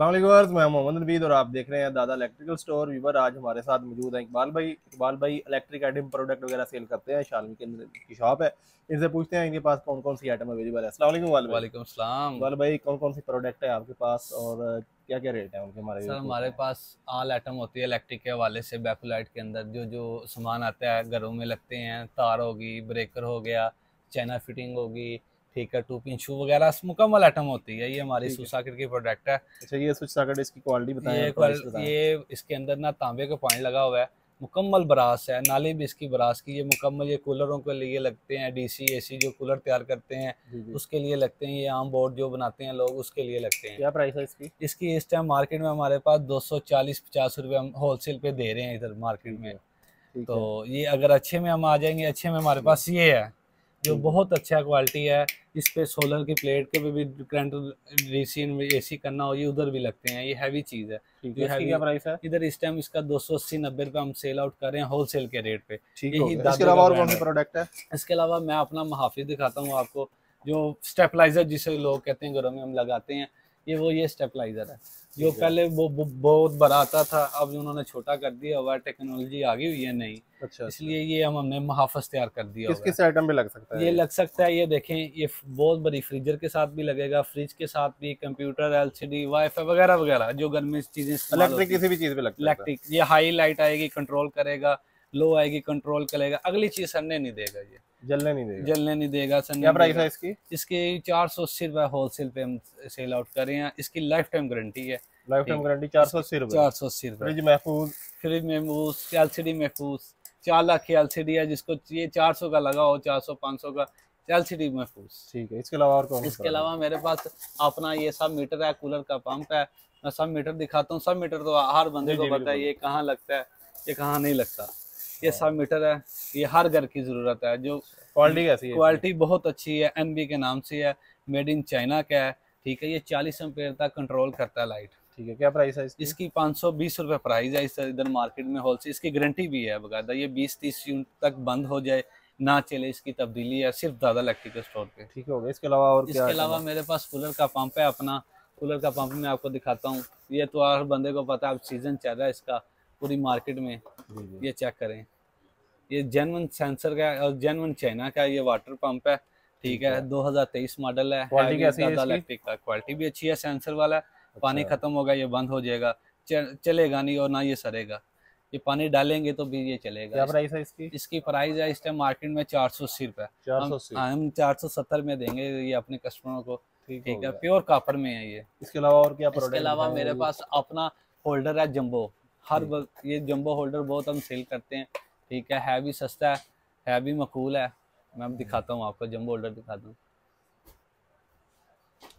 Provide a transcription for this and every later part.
अस्सलाम वालेकुम, मैं मोहम्मद नबीद और आप देख रहे हैं दादा इलेक्ट्रिकल स्टोर वीवर। आज हमारे साथ मौजूद है इकबाल भाई इलेक्ट्रिक आइटम प्रोडक्ट वगैरह सेल करते हैं। शालमी के अंदर की शॉप है। इनसे पूछते हैं इनके पास कौन कौन सी आइटम अवेलेबल है। अस्सलाम वालेकुम इकबाल भाई। वालेकुम सलाम। इकबाल भाई, कौन कौन सी प्रोडक्ट है आपके पास और क्या क्या रेट है उनके, हमारे सर व्यूअर्स पूछ हमारे रहे हैं। पास ऑल आइटम होती है इलेक्ट्रिक के हवाले से। बैकलाइट के अंदर जो जो सामान आता है घरों में लगते हैं, तार होगी, ब्रेकर हो गया, चाइना फिटिंग होगी, ठीक है, 2 पिन शू वगैरह मुकम्मल आइटम होती है। ये हमारी ठीक है। सुसाकिट की प्रोडक्ट है। अच्छा, ये स्विच सॉकेट, इसकी क्वालिटी बताएं और ये प्राइस बताएं। ये इसके अंदर ना तांबे का पॉइंट लगा हुआ है, मुकम्मल ब्रास है, नाली भी इसकी ब्रास की। ये मुकम्मल ये कूलरों के लिए लगते हैं, डीसी एसी जो कूलर तैयार करते हैं जी जी। उसके लिए लगते हैं। ये आम बोर्ड जो बनाते हैं लोग उसके लिए लगते हैं। क्या प्राइस है इसकी? इसकी इस टाइम मार्केट में हमारे पास 240-50 रुपये हम होलसेल पे दे रहे हैं इधर मार्केट ठीक में। है। ठीक है। तो ये अगर अच्छे में हम आ जाएंगे, अच्छे में हमारे जी। पास ये है जो ठीक है। बहुत अच्छा क्वालिटी है। इस पे सोलर की प्लेट के पे भी करंट डीसी एसी करना हो, ये उधर भी लगते हैं। ये हैवी चीज़ है ठीक है, जो इसकी हैवी। क्या प्राइस है? इधर इस टाइम इसका 280-90 रुपये हम सेल आउट कर रहे हैं होलसेल के रेट पे। ठीक हो यही गया। इसके दादे का अलावा और कौन ब्रांड सी है। प्रोडक्ट है? इसके अलावा मैं अपना महाफिज दिखाता हूँ आपको, जो स्टेपलाइजर जिसे लोग कहते हैं घरों में हम लगाते हैं। ये स्टेपलाइजर है जो ठीक है। पहले वो बहुत बड़ा आता था, अब उन्होंने छोटा कर दिया हुआ है, टेक्नोलॉजी आ गई हुई है नई। अच्छा अच्छा। इसलिए ये हमने महाफज तैयार कर दिया किस हुआ है। किस आइटम पे लग सकता है ये ये? लग सकता है, ये देखें, ये बहुत बड़ी फ्रीजर के साथ भी लगेगा, फ्रिज के साथ भी, कंप्यूटर, एलसीडी, वाईफाई वगैरह वगैरह जो घर में चीजें इस्तेमाल इलेक्ट्रिक होती है। किसी भी चीज पे लग सकता है। इलेक्ट्रिक, ये हाई लाइट आएगी कंट्रोल करेगा, लो आएगी कंट्रोल करेगा। अगली चीज सनने नहीं देगा, ये जलने नहीं देगा। जलने नहीं देगा, सनने क्या नहीं प्राइस है देगा। इसकी? इसकी 480 रुपये होलसेल पे हम सेल आउट कर रहे हैं। इसकी लाइफ टाइम गारंटी है। लाइफ टाइम ठीक, गारंटी, 480 रुपये। 480 रुपये। फ्रिज महफूज। फ्रिज महफूज, एलसीडी महफूज, 4 लाख की एलसीडी है जिसको ये 400 का लगा हो, 400-500 का एलसीडी महफूज। ठीक है, इसके अलावा और कौन सी इसके अलावा प्रोडक्ट है? मेरे पास अपना ये सब मीटर है, कूलर का पंप है। मैं सब मीटर दिखाता हूँ। सब मीटर तो हर बंदे जी को जी पता है बिल्कुल। ये कहाँ लगता है, ये कहाँ नहीं लगता। ये सब हाँ। मीटर है, ये हर घर की ज़रूरत है। जो क्वालिटी कैसी है इसकी? क्वालिटी बहुत अच्छी है, एनबी के नाम से है, मेड इन चाइना का है। ठीक है, ये 40 एम्पेयर तक कंट्रोल करता है लाइट। ठीक है, क्या प्राइस है इसकी? इसकी 520 रुपये प्राइस है। इस इधर मार्केट में होलसेल, इसकी गारंटी भी है बकायदा। ये 20-30 यूनिट तक बंद हो जाए ना चले, इसकी तब्दीली है सिर्फ दादा इलेक्ट्रिकल स्टोर पे। ठीक हो गया। इसके अलावा और क्या इसके आइटम अलावा है? मेरे पास कूलर का पंप है अपना। कूलर का पंप मैं आपको दिखाता हूँ। ये तो हर बंदे को पता है, अब सीजन चल रहा है इसका पूरी मार्केट में। जी जी। ये चेक करें, ये जेनवन सेंसर का है और जेनवन चाइना का ये वाटर पंप है। ठीक ठीक है, है। 2023 मॉडल है, क्वालिटी हैवी कैसी है दादा इसकी? इलेक्ट्रिक का। क्वालिटी भी अच्छी है, सेंसर वाला है। पानी अच्छा। खत्म होगा ये बंद हो जाएगा, चलेगा नहीं और ना ये सरेगा। ये पानी डालेंगे तो भी ये चलेगा। क्या प्राइस है इसकी? इसकी प्राइस है इस टाइम मार्केट में 480 रुपये। चार हम सौ अस्सी हम 470 में देंगे ये अपने कस्टमरों को। ठीक हो ठीक है, गया। प्योर कापर में है ये। इसके अलावा और क्या इसके प्रोडक्ट अलावा दिखाएंगे मेरे जी? पास अपना होल्डर है जंबो। जी। ये जंबो होल्डर बहुत हम सेल करते हैं। ठीक है भी सस्ता है भी मकबूल है। मैं अब दिखाता हूँ आपको, जंबो होल्डर दिखाता हूँ।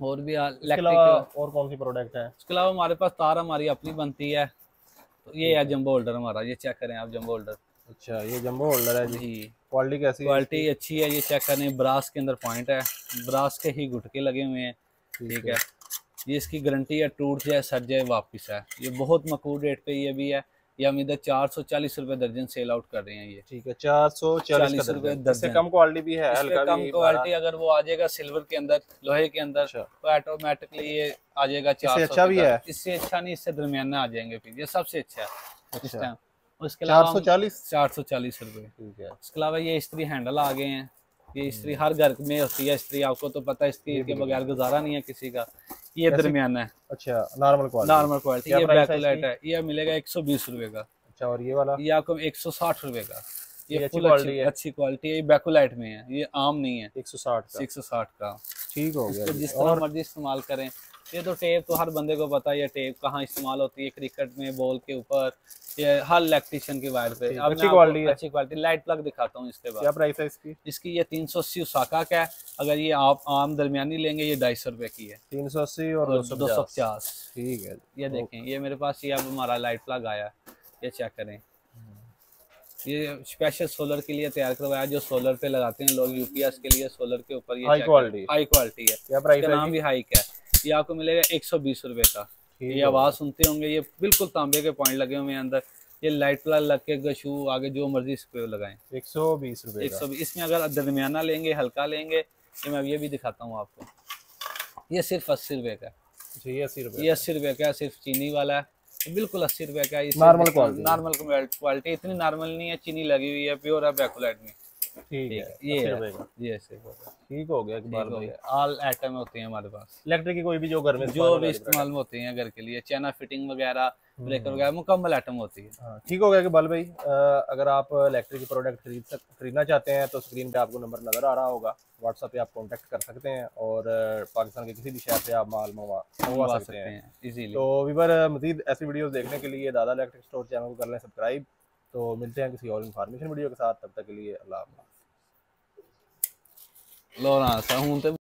और भी इसके अलावा इलेक्ट्रिक। और कौन सी प्रोडक्ट है? इसके अलावा हमारे पास तार हमारी अपनी बनती है। तो ये ठीक है है। जंबो होल्डर हमारा, ये चेक करें आप, जंबो होल्डर। अच्छा, ये जंबो होल्डर है जी। जी, क्वालिटी कैसी है इसकी? क्वालिटी अच्छी है, ये चेक करें, ब्रास के अंदर पॉइंट है, ब्रास के ही गुटके लगे हुए हैं। ठीक ठीक है। है, ये इसकी गारंटी है, टूट जाए सड़ जाए वापस है। ये बहुत मकबूल रेट पे ये भी है। ये हम इधर 440 रुपये दर्जन सेल आउट कर रहे हैं। ये ठीक है, 440 का 40 रुपये दर्जन। इससे दर्जन। कम क्वालिटी भी है, इस पे हल्का भी कम यही 12। क्वालिटी अगर वो आ जाएगा सिल्वर के अंदर, लोहे के अंदर, अच्छा। तो ऑटोमेटिकली ये आ जाएगा इससे 400 अच्छा भी है? इससे अच्छा नहीं, इससे दरमियाना आ जाएंगे फिर। ये सबसे अच्छा है इस अच्छा। टाइम। उसके चार अलावा सौ हम चालीस 440 रुपये। ठीक है। इसके अलावा ये इस्त्री हैंडल आ गए हैं। ये इस्त्री हर घर में होती है, इस्त्री आपको तो पता है, इस्त्री जी के बिल्कुल। बगैर गुजारा नहीं है किसी का। ये कैसी? दरमियाना है, अच्छा, नॉर्मल क्वालिटी। Normal quality. क्या ये प्राइस है बैकलाइट इसकी? है, ये मिलेगा 120 रुपये का। अच्छा, और ये वाला? ये आपको 160 रुपये का। ये ये अच्छी फुल अच्छी क्वालिटी है? अच्छी क्वालिटी है, ये बैकोलाइट में है, ये आम नहीं है। 160 का। 160 का। ठीक हो गया इसको जी। जिस तरह और मर्जी इस्तेमाल करें। ये तो टेप तो हर बंदे को पता है, ये टेप कहाँ इस्तेमाल होती है, क्रिकेट में बॉल के ऊपर, ये हर इलेक्ट्रिशियन की वायर पे। ठीक, अब मैं अच्छी आपको क्वालिटी है। अच्छी क्वालिटी लाइट प्लग दिखाता हूँ इसके क्या बाद। प्राइस है इसकी? इसकी ये 380 उसाका का है। अगर ये आप आम दरमियानी लेंगे ये 250 रुपये की है। 380 और और 250। 250। ठीक है ये जी। देखें, ये मेरे पास ये अब हमारा लाइट प्लग आया है, ये चेक करें। ये स्पेशल सोलर के लिए तैयार करवाया, जो सोलर पे लगाते हैं लोग, यूपीएस के लिए सोलर के ऊपर। ये हाई क्वालिटी। हाई क्वालिटी है। क्या प्राइस इसका है नाम जी? भी हाई का है। ये आपको मिलेगा 120 रुपये का। ठीक ये हो आवाज़ गया। सुनते होंगे, ये बिल्कुल तांबे के पॉइंट लगे हुए हैं अंदर। ये लाइट प्लग लग के गशू आगे जो मर्जी इस पे लगाएं। 120 रुपये का। 120। इसमें अगर दरमियाना लेंगे, हल्का लेंगे, ये मैं ये भी दिखाता हूँ आपको, ये सिर्फ 80 रुपये का है। ये 80 रुपए ये 80 रुपए का, सिर्फ चीनी वाला है, बिल्कुल 80 रुपए का। नॉर्मल क्वालिटी, नॉर्मल क्वालिटी, इतनी नॉर्मल नहीं है, चीनी लगी हुई है, प्योर है बैकुलाइट में। ठीक है, ये 80 है, रुपए का। ये 80 रुपए का। ठीक हो गया इकबाल भाई। ऑल आइटम होती हैं हमारे पास, इलेक्ट्रिक की कोई भी जो घर में जो भी इस्तेमाल में होती हैं घर के लिए, चैना फिटिंग वगैरह, ब्रेकर वगैरह, मुकम्मल आइटम होती है। हाँ, ठीक हो गया इकबाल भाई। अगर आप इलेक्ट्रिक प्रोडक्ट खरीदना चाहते हैं तो स्क्रीन पे आपको नंबर नज़र आ रहा होगा, व्हाट्सएप पे आप कांटेक्ट कर सकते हैं और पाकिस्तान के किसी भी शहर से आप माल मंगवा सकते हैं इजीली। तो वीवर मज़ीद ऐसी वीडियोस देखने के लिए दादा इलेक्ट्रिक स्टोर चैनल को कर लें सब्सक्राइब। तो मिलते हैं किसी और इन्फॉर्मेशन वीडियो के साथ, तब तक के लिए अल्लाह हाफ़िज़। लो ना हूँ तो